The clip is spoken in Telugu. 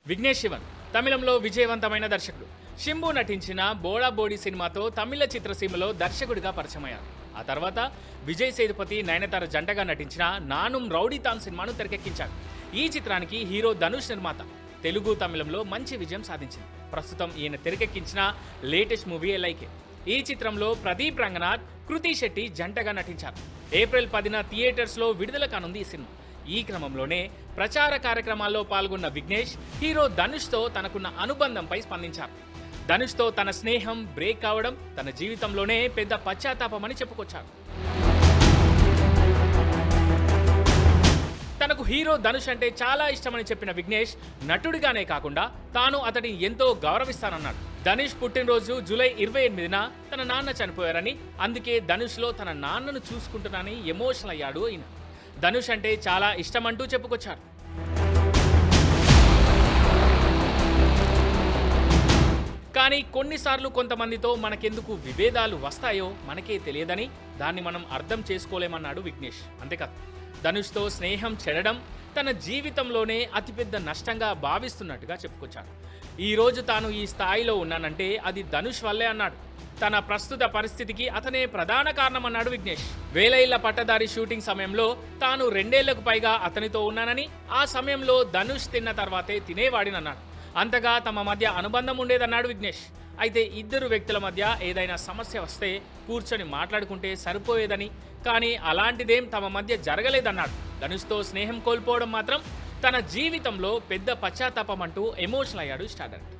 విఘ్నేష్ శివన్ తమిళంలో విజయవంతమైన దర్శకుడు. శింబు నటించిన బోడా బోడి సినిమాతో తమిళ చిత్రసీమలో దర్శకుడిగా పరిచయమయ్యారు. ఆ తర్వాత విజయ్ సేతుపతి, నయనతార జంటగా నటించిన నానుం రౌడీతాన్ సినిమాను తెరకెక్కించారు. ఈ చిత్రానికి హీరో ధనుష్ నిర్మాత. తెలుగు, తమిళంలో మంచి విజయం సాధించింది. ప్రస్తుతం ఈయన తెరకెక్కించిన లేటెస్ట్ మూవీ ఎలైకే. ఈ చిత్రంలో ప్రదీప్ రంగనాథ్, కృతి శెట్టి జంటగా నటించారు. ఏప్రిల్ 10న థియేటర్స్లో విడుదల కానుంది ఈ సినిమా. ఈ క్రమంలోనే ప్రచార కార్యక్రమాల్లో పాల్గొన్న విఘ్నేష్ హీరో ధనుష్తో తనకున్న అనుబంధంపై స్పందించారు. ధనుష్తో తన స్నేహం బ్రేక్ కావడం తన జీవితంలోనే పెద్ద పశ్చాత్తాపమని చెప్పుకొచ్చారు. తనకు హీరో ధనుష్ అంటే చాలా ఇష్టమని చెప్పిన విఘ్నేష్ నటుడిగానే కాకుండా తాను అతడిని ఎంతో గౌరవిస్తానన్నాడు. ధనుష్ పుట్టినరోజు జూలై 28న తన నాన్న చనిపోయారని, అందుకే ధనుష్లో తన నాన్నను చూసుకుంటున్నానని ఎమోషనల్ అయ్యాడు ఈయన. ధనుష్ అంటే చాలా ఇష్టమంటూ చెప్పుకొచ్చారు. కానీ కొన్నిసార్లు కొంతమందితో మనకెందుకు విభేదాలు వస్తాయో మనకే తెలియదని, దాన్ని మనం అర్థం చేసుకోలేమన్నాడు విఘ్నేష్. అంతేకాదు, ధనుష్తో స్నేహం చెడడం తన జీవితంలోనే అతిపెద్ద నష్టంగా భావిస్తున్నట్టుగా చెప్పుకొచ్చాడు. ఈరోజు తాను ఈ స్థాయిలో ఉన్నానంటే అది ధనుష్ వల్లే అన్నాడు. తన ప్రస్తుత పరిస్థితికి అతనే ప్రధాన కారణమన్నాడు విఘ్నేష్. వేల ఇళ్ల పట్టదారి షూటింగ్ సమయంలో తాను 2 ఏళ్లకు పైగా అతనితో ఉన్నానని, ఆ సమయంలో ధనుష్ తిన్న తర్వాతే తినేవాడినన్నాడు. అంతగా తమ మధ్య అనుబంధం ఉండేదన్నాడు విఘ్నేష్. అయితే ఇద్దరు వ్యక్తుల మధ్య ఏదైనా సమస్య వస్తే కూర్చొని మాట్లాడుకుంటే సరిపోయేదని, కానీ అలాంటిదేం తమ మధ్య జరగలేదన్నాడు. ధనుష్తో స్నేహం కోల్పోవడం మాత్రం తన జీవితంలో పెద్ద పశ్చాత్తాపం అంటూ ఎమోషనల్ అయ్యాడు స్టార్ డైరెక్టర్.